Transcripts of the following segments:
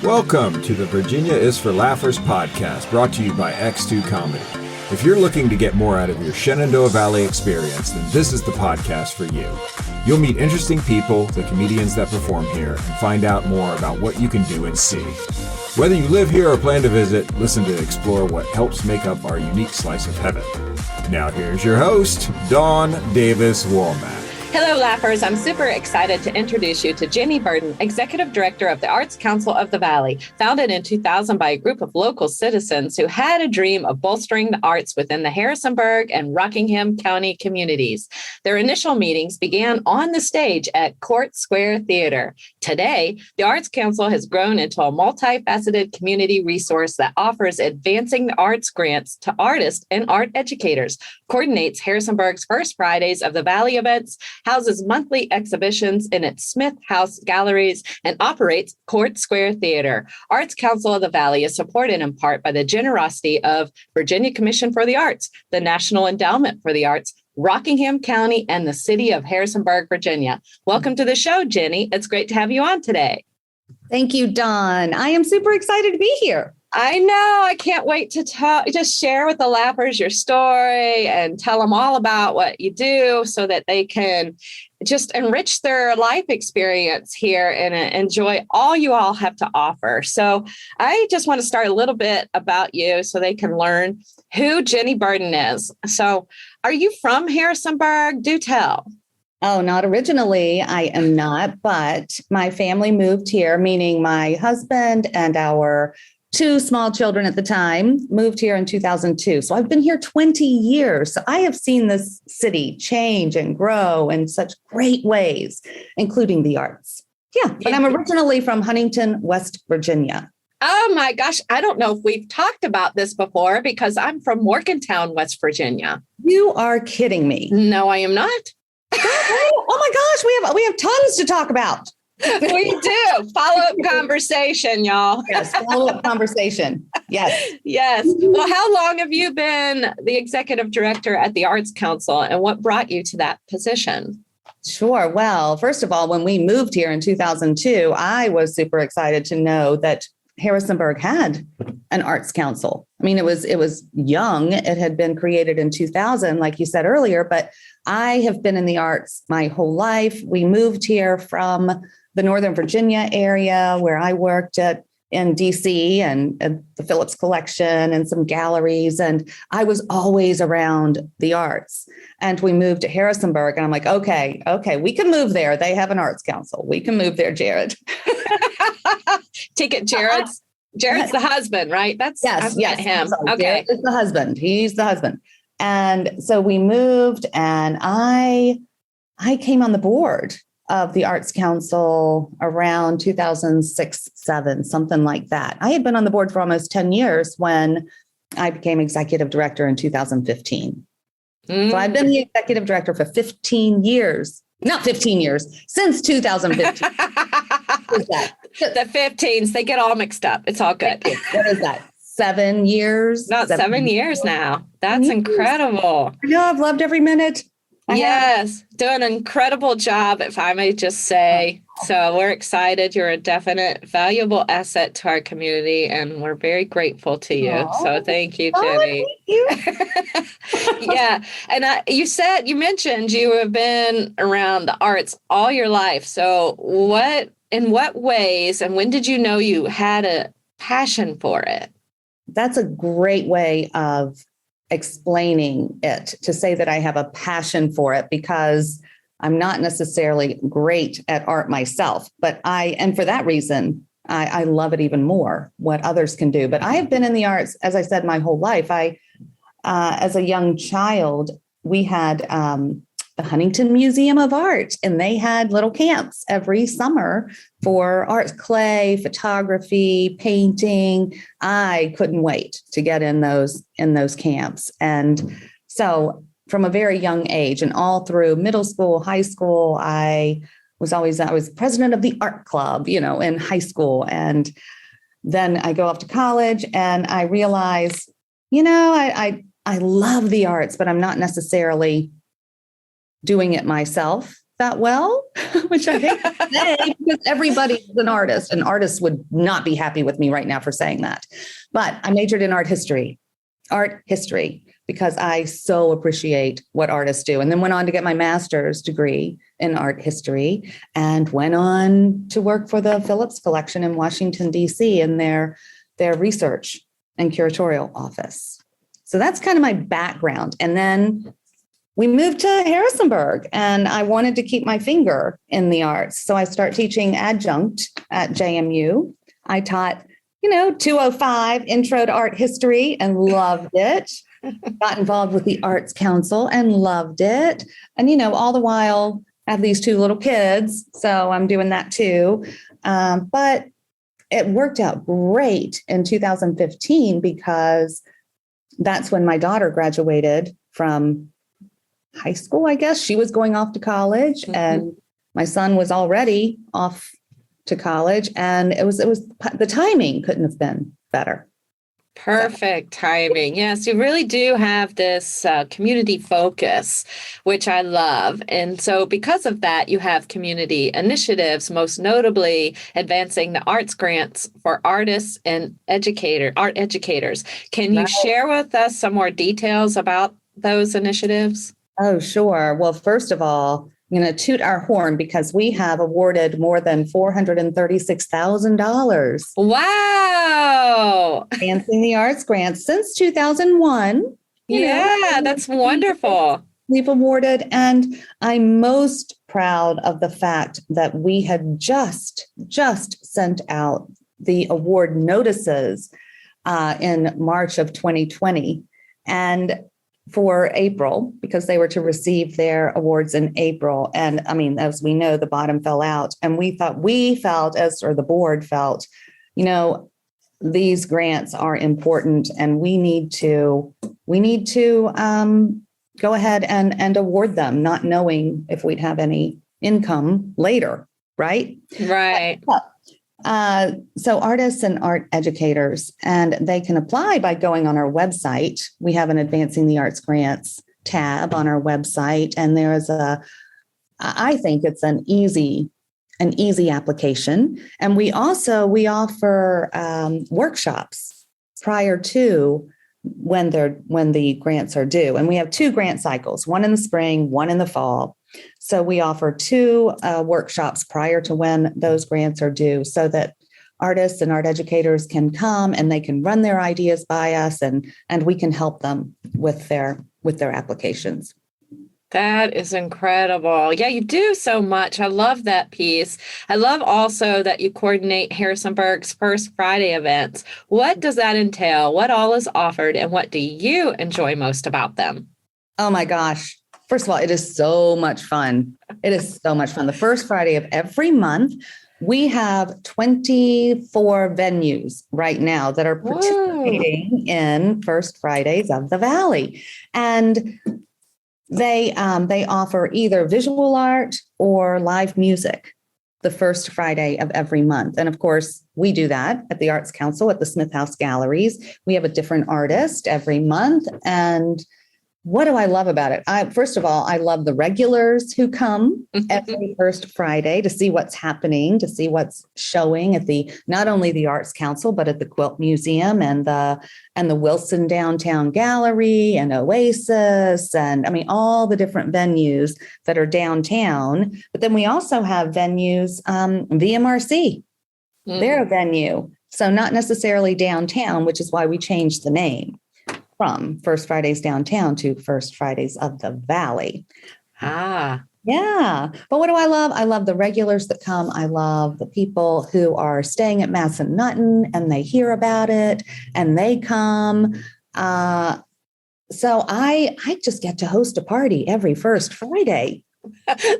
Welcome to the Virginia is for Laughers podcast, brought to you by X2 Comedy. If you're looking to get more out of your Shenandoah Valley experience, then this is the podcast for you. You'll meet interesting people, the comedians that perform here, and find out more about what you can do and see. Whether you live here or plan to visit, listen to explore what helps make up our unique slice of heaven. Now here's your host, Dawn Davis Womack. Hello, Laughers. I'm super excited to introduce you to Jenny Burden, Executive Director of the Arts Council of the Valley, founded in 2000 by a group of local citizens who had a dream of bolstering the arts within the Harrisonburg and Rockingham County communities. Their initial meetings began on the stage at Court Square Theater. Today, the Arts Council has grown into a multifaceted community resource that offers advancing the arts grants to artists and art educators, coordinates Harrisonburg's First Fridays of the Valley events, houses monthly exhibitions in its Smith House galleries, and operates Court Square Theater. Arts Council of the Valley is supported in part by the generosity of Virginia Commission for the Arts, the National Endowment for the Arts, Rockingham County, and the city of Harrisonburg, Virginia. Welcome to the show, Jenny. It's great to have you on today. Thank you, Dawn. I am super excited to be here. I know. I can't wait to just share with the Laughers your story and tell them all about what you do so that they can just enrich their life experience here and enjoy all you all have to offer. So I just want to start a little bit about you so they can learn who Jenny Burden is. So are you from Harrisonburg? Do tell. Oh, not originally. I am not, but my family moved here, meaning my husband and our two small children at the time moved here in 2002. So I've been here 20 years. So I have seen this city change and grow in such great ways, including the arts. Yeah, but I'm originally from Huntington, West Virginia. Oh my gosh. I don't know if we've talked about this before because I'm from Morgantown, West Virginia. You are kidding me. No, I am not. Oh my gosh, we have tons to talk about. We do. Follow-up conversation, y'all. Yes, follow-up conversation. Yes. Yes. Well, how long have you been the executive director at the Arts Council, and what brought you to that position? Sure. Well, first of all, when we moved here in 2002, I was super excited to know that Harrisonburg had an arts council. I mean, it was young. It had been created in 2000, like you said earlier, but I have been in the arts my whole life. We moved here from the Northern Virginia area where I worked in DC and the Phillips Collection and some galleries. And I was always around the arts. And we moved to Harrisonburg and I'm like, okay, we can move there. They have an arts council. We can move there, Jared. Ticket Jared's the husband, right? Yes. Met him. Okay. Jared is the husband. He's the husband. And so we moved and I came on the board of the Arts Council around 2006-07, something like that. I had been on the board for almost 10 years when I became executive director in 2015. So I've been the executive director for 15 years. Not 15 years, since 2015. What is that? The 15s, they get all mixed up. It's all good. What is that? 7 years? About 7 years now. That's incredible. I know, I've loved every minute. Yes, doing an incredible job, if I may just say. So we're excited. You're a definite valuable asset to our community, and we're very grateful to you. So thank you, Jenny. Thank you. Yeah. And you mentioned you have been around the arts all your life. So in what ways, and when did you know you had a passion for it? That's a great way of explaining it, to say that I have a passion for it, because I'm not necessarily great at art myself, but and for that reason, I love it even more, what others can do. But I have been in the arts, as I said, my whole life. As a young child, we had the Huntington Museum of Art, and they had little camps every summer for art, clay, photography, painting. I couldn't wait to get in those camps. And so from a very young age and all through middle school, high school, I was president of the art club, in high school. And then I go off to college and I realize, I love the arts, but I'm not necessarily doing it myself. that well, which I hate to say because everybody is an artist, and artists would not be happy with me right now for saying that. But I majored in art history, because I so appreciate what artists do. And then went on to get my master's degree in art history and went on to work for the Phillips Collection in Washington, D.C. in their research and curatorial office. So that's kind of my background. And then we moved to Harrisonburg, and I wanted to keep my finger in the arts. So I started teaching adjunct at JMU. I taught, 205 Intro to Art History and loved it. Got involved with the Arts Council and loved it. And, all the while I have these 2 little kids. So I'm doing that too. But it worked out great in 2015 because that's when my daughter graduated from high school, I guess. She was going off to college, and my son was already off to college. And it was the timing couldn't have been better. Perfect timing. Yes, you really do have this community focus, which I love. And so because of that, you have community initiatives, most notably advancing the arts grants for artists and art educators. Can you share with us some more details about those initiatives? Oh, sure. Well, first of all, I'm going to toot our horn because we have awarded more than $436,000. Wow. Advancing the Arts grants since 2001. That's wonderful. We've awarded, and I'm most proud of the fact that we had just sent out the award notices in March of 2020. And for April, because they were to receive their awards in April. And I mean, as we know, the bottom fell out. And the board felt, these grants are important, and we need to go ahead and award them, not knowing if we'd have any income later, right? Right. So artists and art educators, and they can apply by going on our website. We have an Advancing the Arts Grants tab on our website, and there's I think it's an easy application. And we offer workshops prior to when the grants are due. And we have 2 grant cycles, one in the spring, one in the fall. So we offer 2 workshops prior to when those grants are due so that artists and art educators can come and they can run their ideas by us, and we can help them with their applications. That is incredible. Yeah, you do so much. I love that piece. I love also that you coordinate Harrisonburg's First Friday events. What does that entail? What all is offered, and what do you enjoy most about them? Oh my gosh. First of all, it is so much fun. It is so much fun. The first Friday of every month, we have 24 venues right now that are participating in First Fridays of the Valley. And they offer either visual art or live music the first Friday of every month. And of course, we do that at the Arts Council at the Smith House Galleries. We have a different artist every month. And what do I love about it? First of all, I love the regulars who come every first Friday to see what's happening, to see what's showing at not only the Arts Council, but at the Quilt Museum and the Wilson Downtown Gallery and Oasis, and I mean all the different venues that are downtown. But then we also have venues, VMRC. They're a venue, so not necessarily downtown, which is why we changed the name from First Fridays Downtown to First Fridays of the Valley. Ah. Yeah. But what do I love? I love the regulars that come. I love the people who are staying at Massanutten and they hear about it and they come. So I just get to host a party every first Friday.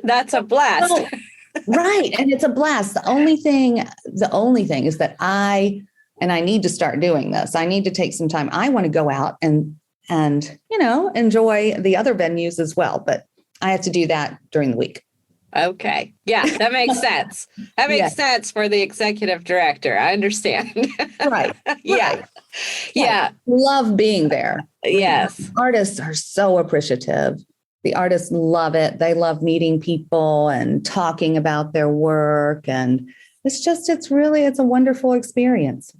That's a blast. Right. And it's a blast. The only thing is that I need to start doing this. I need to take some time. I want to go out and enjoy the other venues as well. But I have to do that during the week. Okay. Yeah, that makes sense. That makes sense for the executive director. I understand. Right. Yeah. Right. Yeah. Love being there. Yes. Artists are so appreciative The artists love it. They love meeting people and talking about their work. And it's a wonderful experience.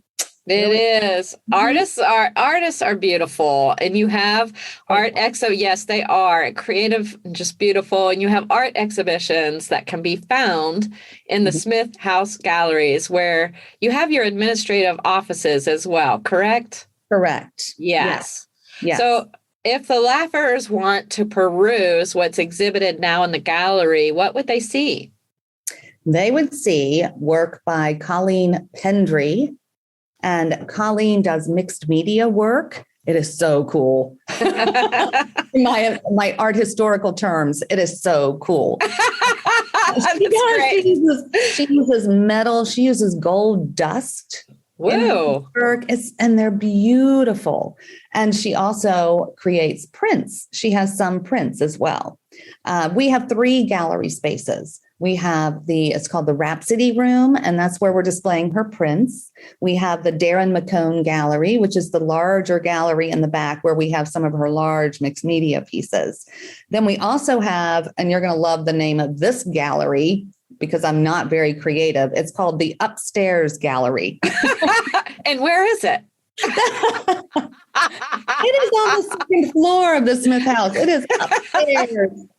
It is. Artists are beautiful, and you have art exo. Yes, they are creative, and just beautiful. And you have art exhibitions that can be found in the Smith House galleries, where you have your administrative offices as well. Correct? Correct. Yes. Yes. So, if the laughers want to peruse what's exhibited now in the gallery, what would they see? They would see work by Colleen Pendry. And Colleen does mixed media work. It is so cool. my art historical terms, it is so cool. She uses metal. She uses gold dust. Whoa. And they're beautiful. And she also creates prints. She has some prints as well. We have 3 gallery spaces. We have it's called the Rhapsody Room, and that's where we're displaying her prints. We have the Darren McCone Gallery, which is the larger gallery in the back where we have some of her large mixed media pieces. Then we also have, and you're going to love the name of this gallery because I'm not very creative. It's called the Upstairs Gallery. And where is it? It is on the second floor of the Smith House. It is upstairs in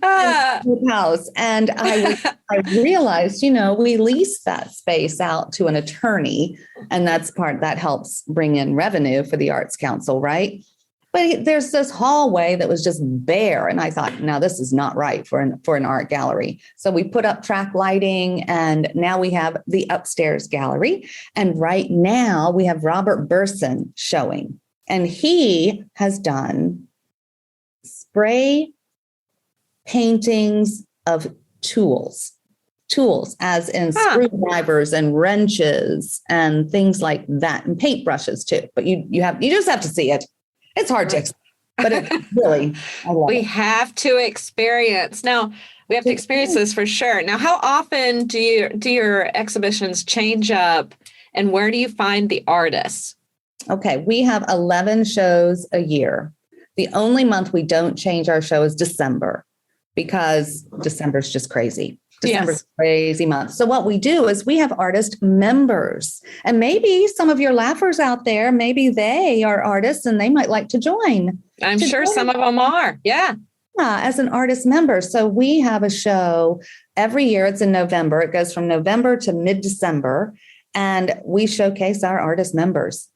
the Smith House. And I realized, we lease that space out to an attorney, and that helps bring in revenue for the Arts Council, right? But there's this hallway that was just bare. And I thought, no, this is not right for an art gallery. So we put up track lighting, and now we have the Upstairs Gallery. And right now we have Robert Burson showing. And he has done spray paintings of tools as in screwdrivers and wrenches and things like that, and paintbrushes too. But you just have to see it. It's hard to explain, but it's really, we have to experience. Now, we have to experience this for sure. Now, how often do your exhibitions change up, and where do you find the artists? Okay, we have 11 shows a year. The only month we don't change our show is December, because December's just crazy. December's a crazy month. So what we do is we have artist members, and maybe some of your laughers out there, maybe they are artists and they might like to join. I'm sure some of them are. Yeah. As an artist member. So we have a show every year. It's in November. It goes from November to mid-December, and we showcase our artist members,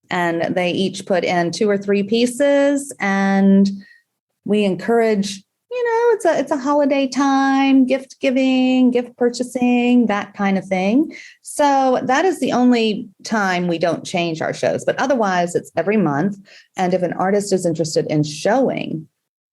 and they each put in 2 or 3 pieces, and we encourage, it's a holiday time, gift giving, gift purchasing, that kind of thing. So that is the only time we don't change our shows. But otherwise, it's every month. And if an artist is interested in showing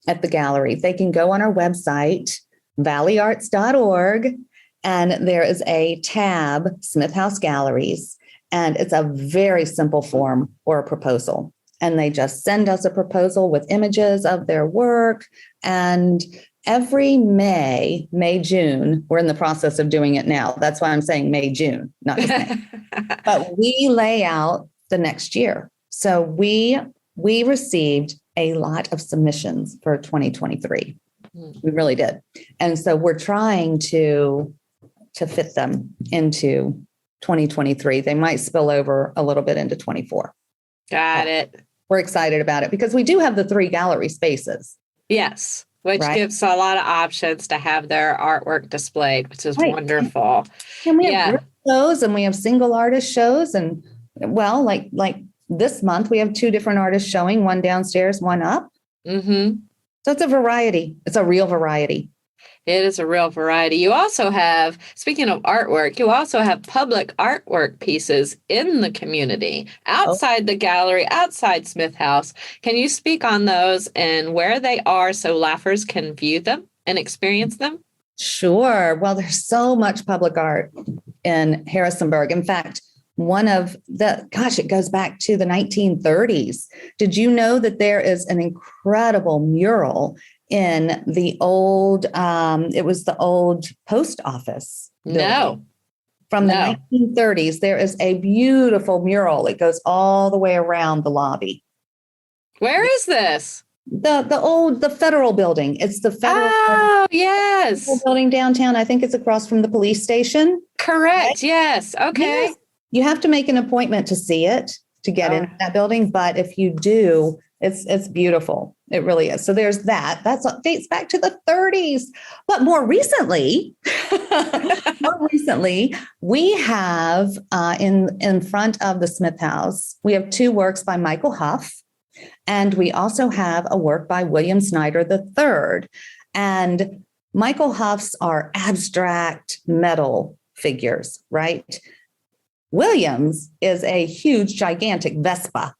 at the gallery, they can go on our website, valleyarts.org, and there is a tab, Smith House Galleries, and it's a very simple form or a proposal. And they just send us a proposal with images of their work. And every May, June, we're in the process of doing it now. That's why I'm saying May, June, not just May. But we lay out the next year. So we received a lot of submissions for 2023. We really did. And so we're trying to fit them into 2023. They might spill over a little bit into 24. Got it. We're excited about it because we do have the 3 gallery spaces. Yes, which gives a lot of options to have their artwork displayed, which is wonderful. And we have group shows, and we have single artist shows. And well, like this month, we have 2 different artists showing, one downstairs, one up. Mm-hmm. So it's a variety. It's a real variety. It is a real variety. You also have, speaking of artwork, you also have public artwork pieces in the community, outside the gallery, outside Smith House. Can you speak on those and where they are so laughers can view them and experience them? Sure. Well, there's so much public art in Harrisonburg. In fact, it goes back to the 1930s. Did you know that there is an incredible mural in the old, it was the old post office building. No. From the 1930s, there is a beautiful mural. It goes all the way around the lobby. Where is this? The federal building. It's the federal Oh, yes. building downtown. I think it's across from the police station. Correct. Right? Yes. Okay. Yes. You have to make an appointment to see it, to get into that building. But if you do, it's beautiful. It really is. So there's that. That's dates back to the 30s. But more recently, we have in front of the Smith House, we have two works by Michael Huff. And we also have a work by William Snyder III. And Michael Huff's are abstract metal figures, right? William's is a huge, gigantic Vespa.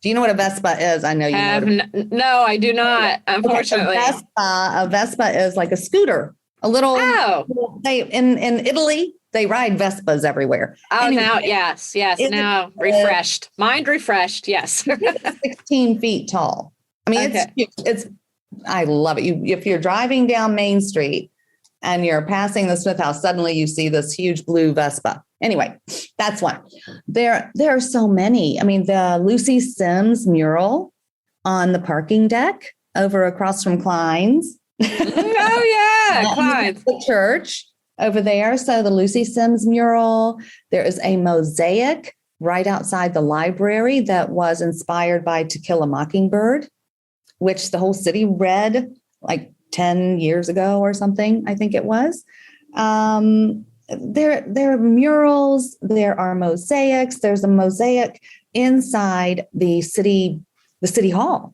Do you know what a Vespa is? I know you know. No, I do not, unfortunately. Okay, a Vespa is like a scooter, a little. Oh. They in Italy, they ride Vespas everywhere. Oh, anyway, now, yes. Now refreshed. Mind refreshed. Yes. 16 feet tall. I mean, it's. I love it. If you're driving down Main Street and you're passing the Smith House, suddenly you see this huge blue Vespa. Anyway, that's one. There are so many. I mean, the Lucy Sims mural on the parking deck over across from Klein's. Oh yeah, Klein's. The church over there. So the Lucy Sims mural. There is a mosaic right outside the library that was inspired by To Kill a Mockingbird, which the whole city read like 10 years ago or something, I think it was. There are murals, there are mosaics. There's a mosaic inside the city hall.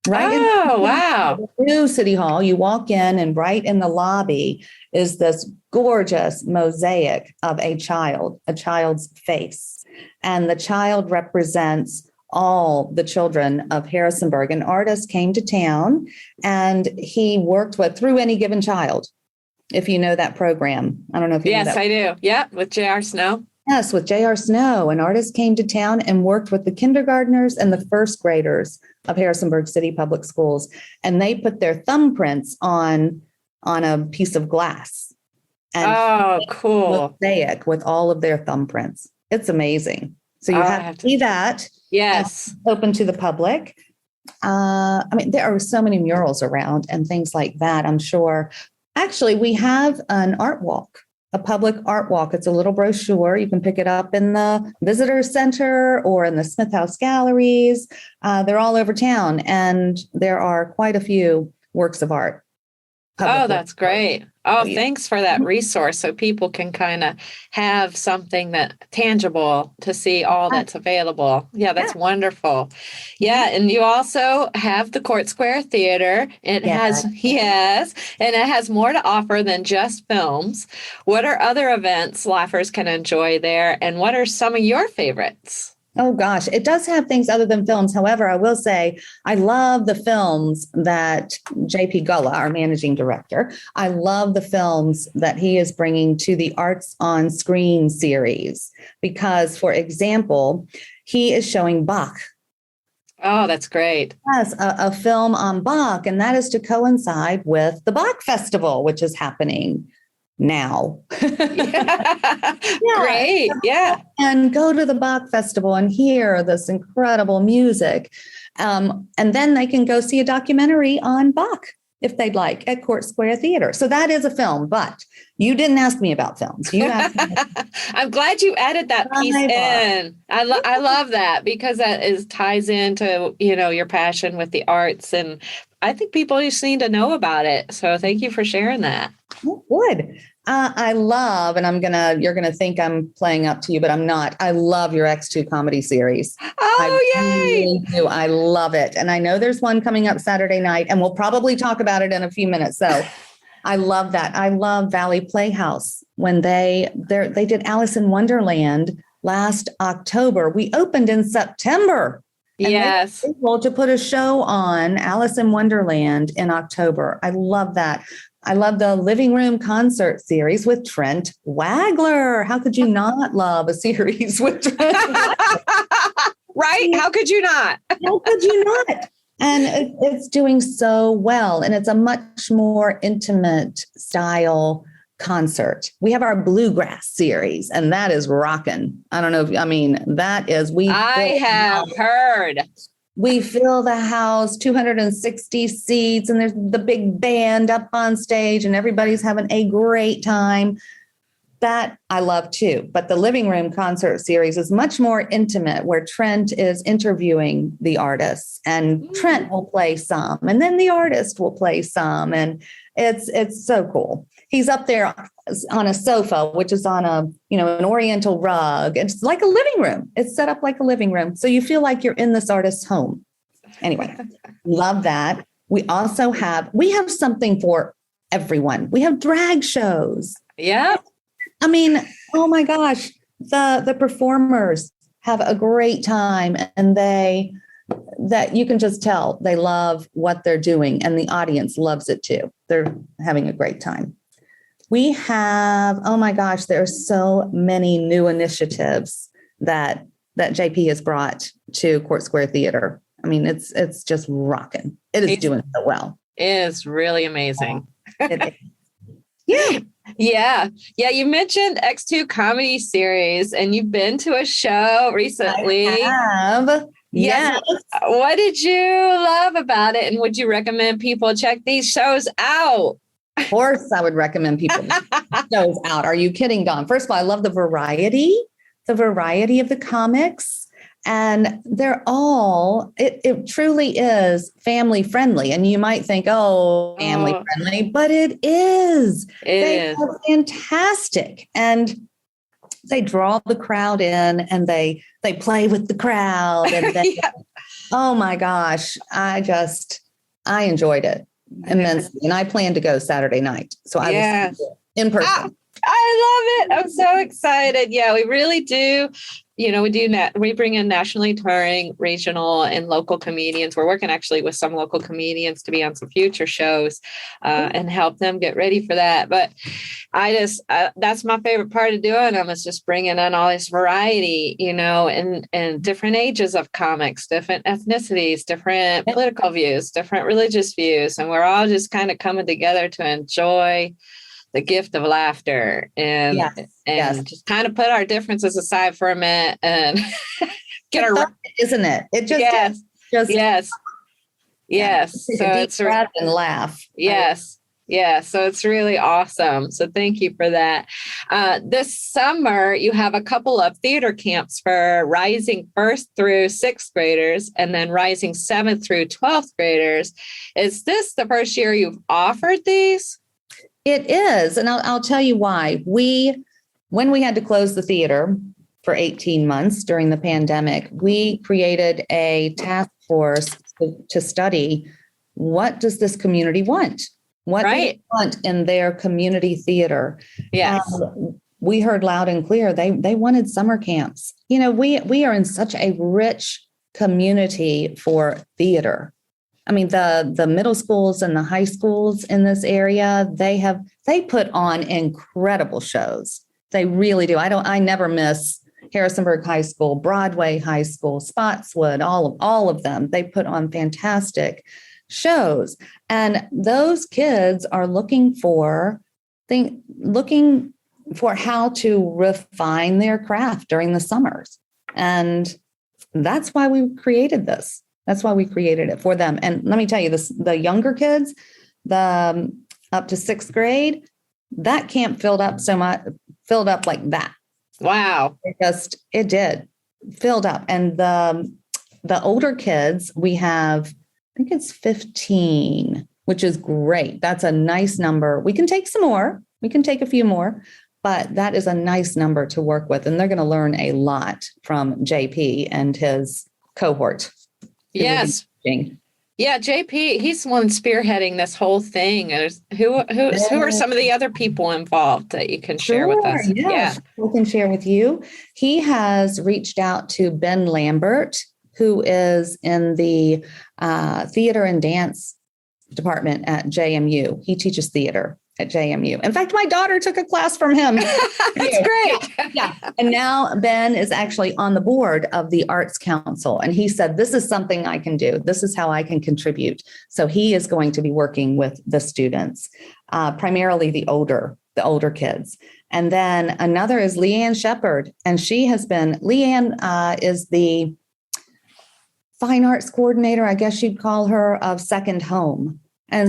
Right. Oh, wow. The new city hall. You walk in and right in the lobby is this gorgeous mosaic of a child's face. And the child represents all the children of Harrisonburg. An artist came to town and he worked with Through Any Given Child. If you know that program. I don't know if you know that. Yes, I do. Yeah, with J.R. Snow. Yes, with J.R. Snow. An artist came to town and worked with the kindergartners and the first graders of Harrisonburg City Public Schools. And they put their thumbprints on a piece of glass. And cool. Mosaic with all of their thumbprints. It's amazing. So you have to see that. Yes. Open to the public. I mean, there are so many murals around and things like that, I'm sure. Actually, we have an art walk, a public art walk. It's a little brochure. You can pick it up in the visitor center or in the Smith House galleries. They're all over town, and there are quite a few works of art. Oh, that's great. Oh, thanks for that resource so people can kind of have something that tangible to see all that's available. Yeah, that's wonderful. Yeah, and you also have the Court Square Theater. It has more to offer than just films. What are other events Laughers can enjoy there, and what are some of your favorites? Oh, gosh, it does have things other than films. However, I will say I love the films that J.P. Gullah, our managing director, I love the films that he is bringing to the Arts on Screen series because, for example, he is showing Bach. Oh, that's great. Yes, a film on Bach, and that is to coincide with the Bach Festival, which is happening now. Great. Yeah. And go to the Bach Festival and hear this incredible music. And then they can go see a documentary on Bach if they'd like at Court Square Theater. So that is a film, but you didn't ask me about films. You asked me. I'm glad you added that piece in. I love that because that ties into, your passion with the arts, and I think people just need to know about it. So thank you for sharing that. Oh, good. I love, and you're gonna think I'm playing up to you, but I'm not. I love your X2 comedy series. Oh, yay! Really do. I love it, and I know there's one coming up Saturday night, and we'll probably talk about it in a few minutes. So, I love that. I love Valley Playhouse when they did Alice in Wonderland last October. We opened in September. Yes. They were able to put a show on Alice in Wonderland in October. I love that. I love the Living Room Concert series with Trent Wagler. How could you not love a series with Trent Wagler? Right? How could you not? How could you not? And it's doing so well. And it's a much more intimate style concert. We have our Bluegrass series, and that is rocking. I don't know if, that is, I have heard. We fill the house, 260 seats, and there's the big band up on stage, and everybody's having a great time. That I love too. But the living room concert series is much more intimate, where Trent is interviewing the artists, and Trent will play some, and then the artist will play some. And it's so cool. He's up there on a sofa, which is on an oriental rug. It's like a living room. It's set up like a living room. So you feel like you're in this artist's home. Anyway, love that. We also have something for everyone. We have drag shows. Yeah. I mean, oh my gosh, the performers have a great time, and that you can just tell they love what they're doing, and the audience loves it too. They're having a great time. We have, oh my gosh, there are so many new initiatives that JP has brought to Court Square Theater. I mean, it's just rocking. It is doing so well. It is really amazing. Yeah. Yeah. You mentioned X2 comedy series, and you've been to a show recently. I have. Yes. What did you love about it? And would you recommend people check these shows out? Of course, I would recommend people check those out. Are you kidding, Dawn? First of all, I love the variety of the comics. And they're all, it truly is family friendly. And you might think, family friendly, but it is. They are fantastic. And they draw the crowd in, and they play with the crowd. And oh my gosh, I enjoyed it immensely. And I plan to go Saturday night. So I will see it in person. I love it. I'm so excited. Yeah, we really do. We bring in nationally touring, regional, and local comedians. We're working actually with some local comedians to be on some future shows and help them get ready for that. But that's my favorite part of doing them, is just bringing in all this variety, and different ages of comics, different ethnicities, different political views, different religious views. And we're all just kind of coming together to enjoy the gift of laughter and just kind of put our differences aside for a minute and get our, isn't it? It just, yes. So it's breath and laugh. Yes. Yeah. So it's really awesome. So thank you for that. This summer, you have a couple of theater camps for rising 1st through 6th graders, and then rising 7th through 12th graders. Is this the first year you've offered these? It is. And I'll tell you why. When we had to close the theater for 18 months during the pandemic, we created a task force to study, what does this community want? What do they want in their community theater? Yes. We heard loud and clear they wanted summer camps. We are in such a rich community for theater. I mean, the middle schools and the high schools in this area, they put on incredible shows. They really do. I never miss Harrisonburg High School, Broadway High School, Spotswood, all of them. They put on fantastic shows. And those kids are looking for how to refine their craft during the summers. And that's why we created this. That's why we created it for them. And let me tell you this, the younger kids, up to 6th grade, that camp filled up like that. Wow. It did filled up. And the older kids, we have, I think it's 15, which is great. That's a nice number. We can take some more. We can take a few more, but that is a nice number to work with. And they're going to learn a lot from JP and his cohort. Yes. Yeah, JP, he's the one spearheading this whole thing. Who are some of the other people involved that you can share with us? Yeah, we can share with you. He has reached out to Ben Lambert, who is in the theater and dance department at JMU. He teaches theater at JMU. In fact, my daughter took a class from him. That's great. Yeah. And now Ben is actually on the board of the Arts Council. And he said, this is something I can do. This is how I can contribute. So he is going to be working with the students, primarily the older kids. And then another is Leanne Shepard. And Leanne is the fine arts coordinator, I guess you'd call her, of Second Home. And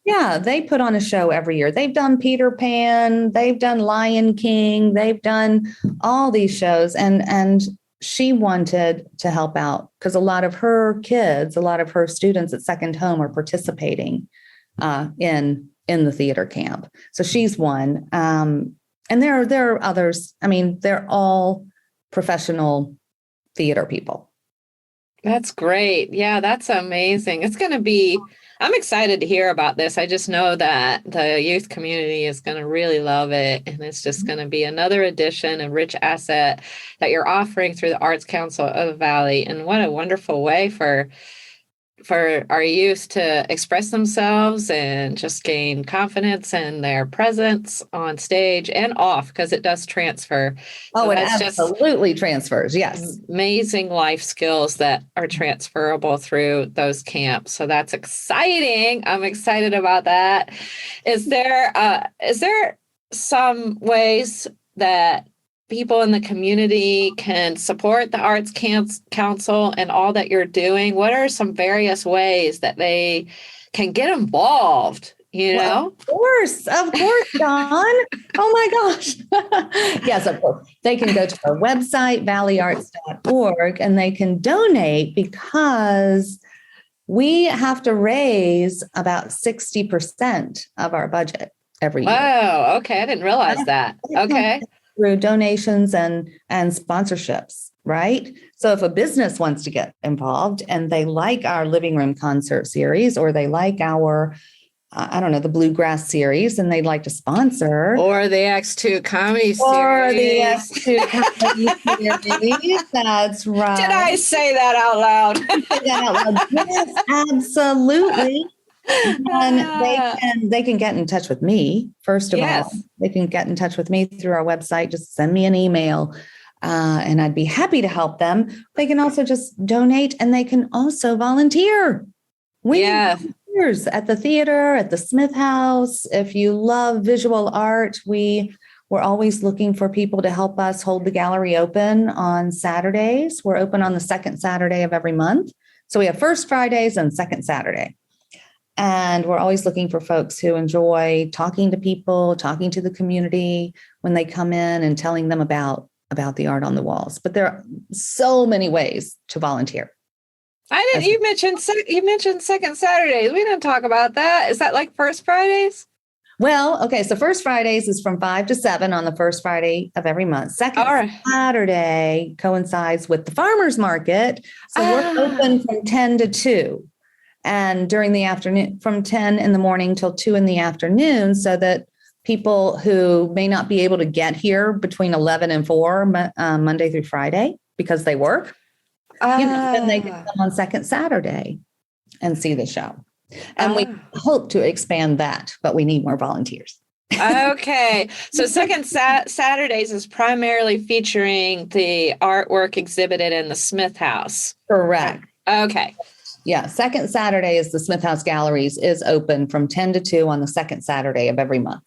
yeah, they put on a show every year. They've done Peter Pan, they've done Lion King, they've done all these shows. And she wanted to help out because a lot of her kids, a lot of her students at Second Home are participating in the theater camp. So she's one. And there are others. I mean, they're all professional theater people. That's great. Yeah, that's amazing. I'm excited to hear about this. I just know that the youth community is going to really love it. And it's just going to be another addition and rich asset that you're offering through the Arts Council of the Valley. And what a wonderful way for our youth to express themselves and just gain confidence in their presence on stage and off, because it does transfer. Oh, it absolutely transfers. Yes. Amazing life skills that are transferable through those camps. So that's exciting. I'm excited about that. Is there some ways that people in the community can support the Arts Council and all that you're doing? What are some various ways that they can get involved? Well, of course, Don. Oh my gosh. Yes, of course. They can go to our website, valleyarts.org, and they can donate because we have to raise about 60% of our budget every year. Oh, okay. I didn't realize that. Okay. Through donations and sponsorships, right? So if a business wants to get involved and they like our living room concert series, or they like our, the Bluegrass series, and they'd like to sponsor. Or the X2 comedy series. Or the X2 comedy series. That's right. Did I say that out loud? Yes, absolutely. And they can get in touch with me, first of all. They can get in touch with me through our website. Just send me an email, and I'd be happy to help them. They can also just donate, and they can also volunteer. We need volunteers at the theater, at the Smith House. If you love visual art, we're always looking for people to help us hold the gallery open on Saturdays. We're open on the second Saturday of every month. So we have first Fridays and second Saturday. And we're always looking for folks who enjoy talking to people, talking to the community when they come in, and telling them about the art on the walls. But there are so many ways to volunteer. You mentioned second Saturdays. We didn't talk about that. Is that like first Fridays? Well, okay. So first Fridays is from 5 to 7 on the first Friday of every month. Second Saturday coincides with the farmers market. So we're open from 10 to 2. And during the afternoon, from 10 in the morning till 2 in the afternoon, so that people who may not be able to get here between 11 and 4 Monday through Friday because they work, then they can come on second Saturday and see the show. And we hope to expand that, but we need more volunteers. Okay. So second Saturdays is primarily featuring the artwork exhibited in the Smith House. Correct. Okay. Yeah. Second Saturday is the Smith House Galleries is open from 10 to 2 on the second Saturday of every month.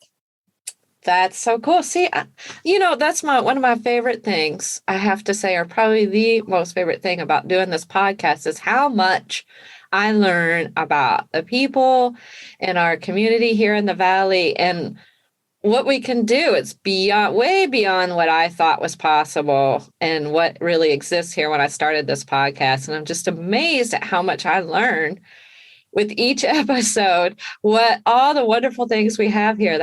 That's so cool. See, that's one of my favorite things, I have to say, or probably the most favorite thing about doing this podcast is how much I learn about the people in our community here in the Valley and what we can do. It's way beyond what I thought was possible and what really exists here when I started this podcast. And I'm just amazed at how much I learn with each episode, what all the wonderful things we have here.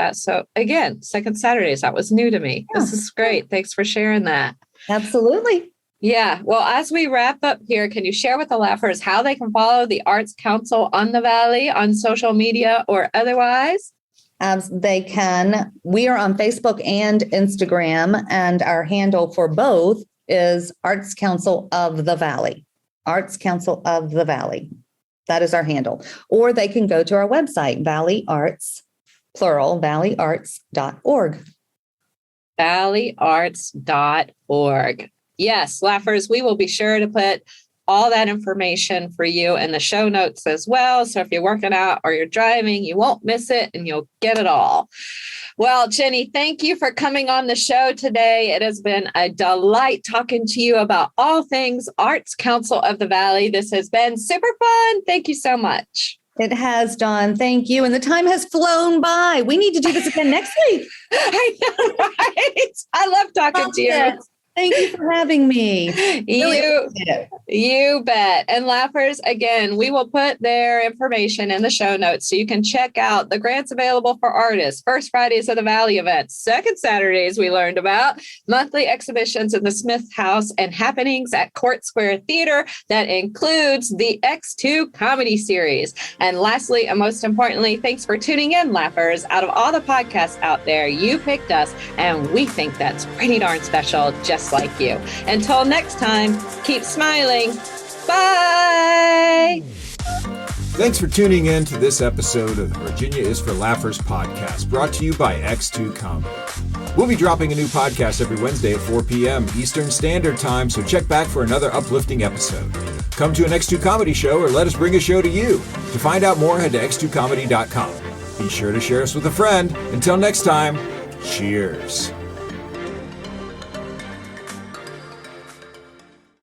Again, second Saturdays, that was new to me. Yeah. This is great. Thanks for sharing that. Absolutely. Yeah. Well, as we wrap up here, can you share with the Laughers how they can follow the Arts Council on the Valley on social media or otherwise? They can. We are on Facebook and Instagram, and our handle for both is Arts Council of the Valley. Arts Council of the Valley. That is our handle. Or they can go to our website, valleyarts.org. Valleyarts.org. Yes, Laughers, we will be sure to put all that information for you in the show notes as well. So if you're working out or you're driving, you won't miss it and you'll get it all. Well, Jenny, thank you for coming on the show today. It has been a delight talking to you about all things Arts Council of the Valley. This has been super fun. Thank you so much. It has, Dawn. Thank you. And the time has flown by. We need to do this again next week. I know, right? I love talking to you. Thank you for having me. You bet. And Laughers, again, we will put their information in the show notes so you can check out the grants available for artists, First Fridays of the Valley events, Second Saturdays we learned about, monthly exhibitions in the Smith House, and happenings at Court Square Theater. That includes the X2 comedy series. And lastly, and most importantly, thanks for tuning in, Laughers. Out of all the podcasts out there, you picked us, and we think that's pretty darn special, just like you. Until next time, keep smiling. Bye. Thanks for tuning in to this episode of the Virginia is for Laughers podcast, brought to you by X2 Comedy. We'll be dropping a new podcast every Wednesday at 4 p.m. Eastern Standard Time, so check back for another uplifting episode. Come to an X2 Comedy show or let us bring a show to you. To find out more, head to x2comedy.com. Be sure to share us with a friend. Until next time, cheers.